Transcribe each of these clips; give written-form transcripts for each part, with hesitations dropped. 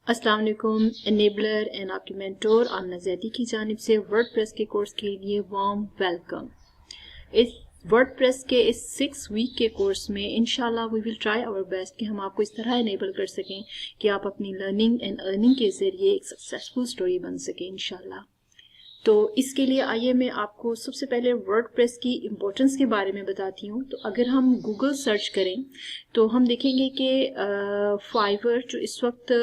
अस्सलाम वालेकुम। Enabler and आपकी मेंटोर आमना ज़ैदी की जानिब से वर्डप्रेस के कोर्स के लिए वार्म वेलकम। इस वर्डप्रेस के इस 6 वीक के कोर्स में इंशाल्लाह we will try our best कि हम आपको इस तरह इनेबल कर सकें कि आप अपनी लर्निंग एंड अर्निंग के ज़रिए एक सक्सेसफुल स्टोरी बन सकें इंशाल्लाह। तो इसके लिए आइए मैं आपको सबसे पहले वर्डप्रेस की इम्पोर्टेंस के बारे में बताती हूँ। तो अगर हम गूगल सर्च करें तो हम देखेंगे कि फाइवर जो इस वक्त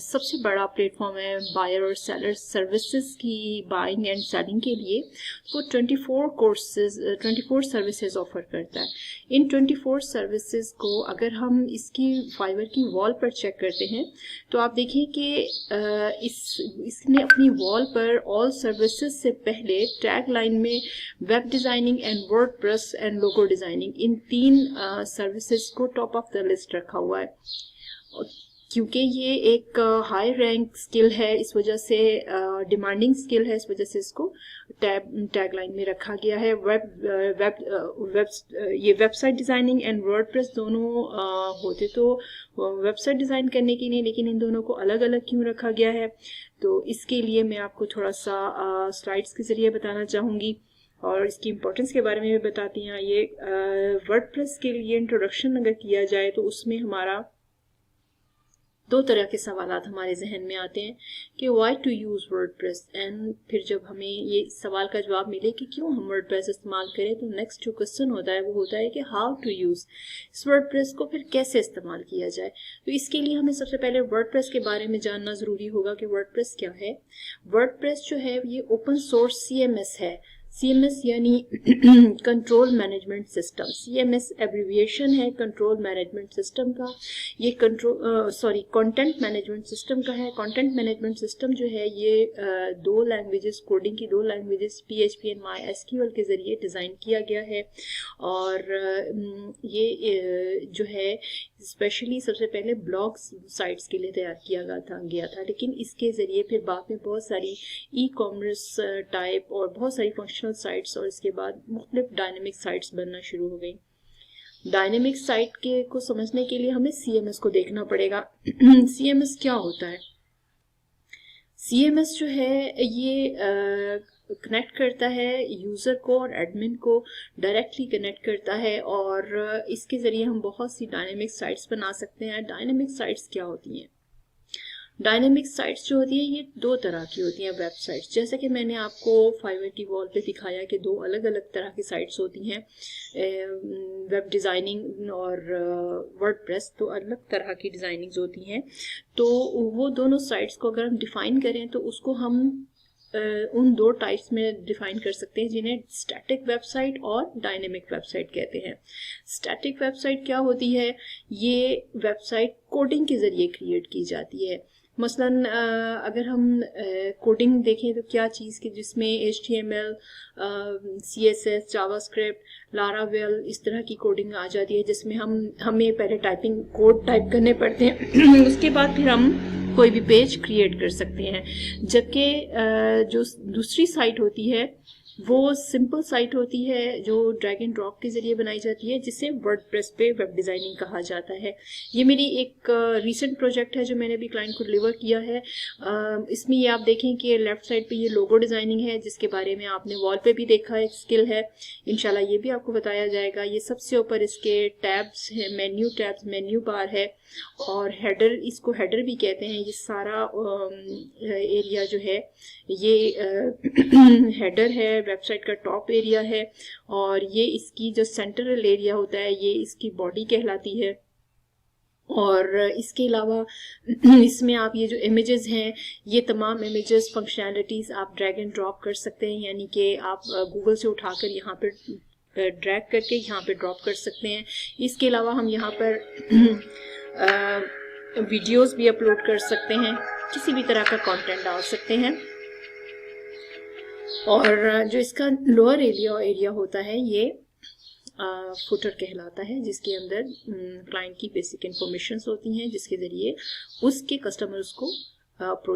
सबसे बड़ा प्लेटफॉर्म है बायर और सेलर सर्विसेज की बाइंग एंड सेलिंग के लिए, वो 24 सर्विसेज ऑफर करता है। इन 24 सर्विसेज को अगर हम इसकी फाइवर की वॉल पर चेक करते हैं तो आप देखें कि इसने अपनी वॉल पर ऑल सर्विसेज से पहले टैग लाइन में web designing and WordPress and logo designing in 3 services को टॉप ऑफ द लिस्ट रखा हुआ है। क्योंकि ये एक हाई रैंक स्किल है, इस वजह से डिमांडिंग स्किल है, इस वजह से इसको टैग लाइन में रखा गया है। ये वेबसाइट डिजाइनिंग एंड वर्डप्रेस दोनों होते तो वेबसाइट डिजाइन करने के लिए, लेकिन इन दोनों को अलग अलग क्यों रखा गया है, तो इसके लिए मैं आपको थोड़ा सा स्लाइड्स के जरिए बताना चाहूँगी और इसकी इम्पोर्टेंस के बारे में भी बताती हैं। ये वर्डप्रेस के लिए इंट्रोडक्शन अगर किया जाए तो उसमें हमारा 2 तरह के सवालात हमारे जहन में आते हैं कि why to use WordPress, and फिर जब हमें ये सवाल का जवाब मिले कि क्यों हम वर्डप्रेस इस्तेमाल करें तो नेक्स्ट जो क्वेश्चन होता है वो होता है कि हाउ टू यूज़ इस वर्डप्रेस को, फिर कैसे इस्तेमाल किया जाए। तो इसके लिए हमें सबसे पहले वर्डप्रेस के बारे में जानना ज़रूरी होगा कि वर्डप्रेस क्या है। वर्डप्रेस जो है ये ओपन सोर्स CMS है। CMS यानी control management system. CMS abbreviation है कंट्रोल मैनेजमेंट सिस्टम का। ये कंटेंट मैनेजमेंट सिस्टम का है। कंटेंट मैनेजमेंट सिस्टम जो है ये 2 लैंग्वेजेस, कोडिंग की 2 लैंग्वेजेस PHP एंड MySQL के ज़रिए डिज़ाइन किया गया है। और ये जो है स्पेशली सबसे पहले ब्लॉग साइट्स के लिए तैयार किया गया था, लेकिन इसके ज़रिए फिर बाद में बहुत सारी ई-कॉमर्स टाइप और बहुत सारी फंक्शनल साइट्स और इसके बाद मुख्तलिफ डायनेमिक साइट्स बनना शुरू हो गई। डायनेमिक साइट के को समझने के लिए हमें CMS को देखना पड़ेगा। CMS क्या होता है? CMS जो है ये कनेक्ट करता है यूज़र को और एडमिन को, डायरेक्टली कनेक्ट करता है और इसके ज़रिए हम बहुत सी डायनेमिक साइट्स बना सकते हैं। डायनेमिक साइट्स क्या होती हैं? डायनेमिक साइट्स जो होती हैं ये 2 तरह की होती हैं वेबसाइट्स। जैसे कि मैंने आपको फाइवर की वॉल पे दिखाया कि 2 अलग अलग तरह की साइट्स होती हैं, वेब डिज़ाइनिंग और वर्डप्रेस, तो अलग तरह की डिज़ाइनिंग्स होती हैं। तो वो दोनों साइट्स को अगर हम डिफ़ाइन करें तो उसको हम उन 2 टाइप्स में डिफाइन कर सकते हैं, जिन्हें स्टैटिक वेबसाइट और डायनेमिक वेबसाइट कहते हैं। स्टैटिक वेबसाइट क्या होती है? ये वेबसाइट कोडिंग के ज़रिए क्रिएट की जाती है। मसलन अगर हम कोडिंग देखें तो क्या चीज़ की जिसमें HTML, CSS, जावास्क्रिप्ट, लारावेल इस तरह की कोडिंग आ जाती है, जिसमें हमें पहले टाइपिंग कोड टाइप करने पड़ते हैं उसके बाद फिर हम कोई भी पेज क्रिएट कर सकते हैं। जबकि जो दूसरी साइट होती है वो सिंपल साइट होती है जो ड्रैग एंड ड्रॉप के ज़रिए बनाई जाती है, जिसे वर्डप्रेस पे वेब डिज़ाइनिंग कहा जाता है। ये मेरी एक रीसेंट प्रोजेक्ट है जो मैंने अभी क्लाइंट को डिलीवर किया है। इसमें ये आप देखें कि लेफ़्ट साइड पे ये लोगो डिज़ाइनिंग है, जिसके बारे में आपने वॉल पे भी देखा, एक स्किल है। इंशाल्लाह ये भी आपको बताया जाएगा। ये सबसे ऊपर इसके टैब्स है, मेन्यू टैब्स, मेन्यू बार है और हेडर, इसको हेडर भी कहते हैं। ये सारा एरिया जो है ये हेडर है, वेबसाइट का टॉप एरिया है और ये इसकी जो सेंट्रल एरिया होता है ये इसकी बॉडी कहलाती है। और इसके अलावा इसमें आप ये जो इमेजेस हैं ये तमाम इमेजेस फंक्शनैलिटीज़ आप ड्रैग एंड ड्रॉप कर सकते हैं, यानी कि आप गूगल से उठाकर यहाँ पर ड्रैग करके यहाँ पे ड्रॉप कर सकते हैं। इसके अलावा हम यहाँ पर वीडियोस भी अपलोड कर सकते हैं, किसी भी तरह का कंटेंट डाल सकते हैं। और जो इसका लोअर एरिया होता है ये फुटर कहलाता है, जिसके अंदर क्लाइंट की बेसिक इंफॉर्मेशंस होती हैं, जिसके ज़रिए उसके कस्टमर्स को अप्रोच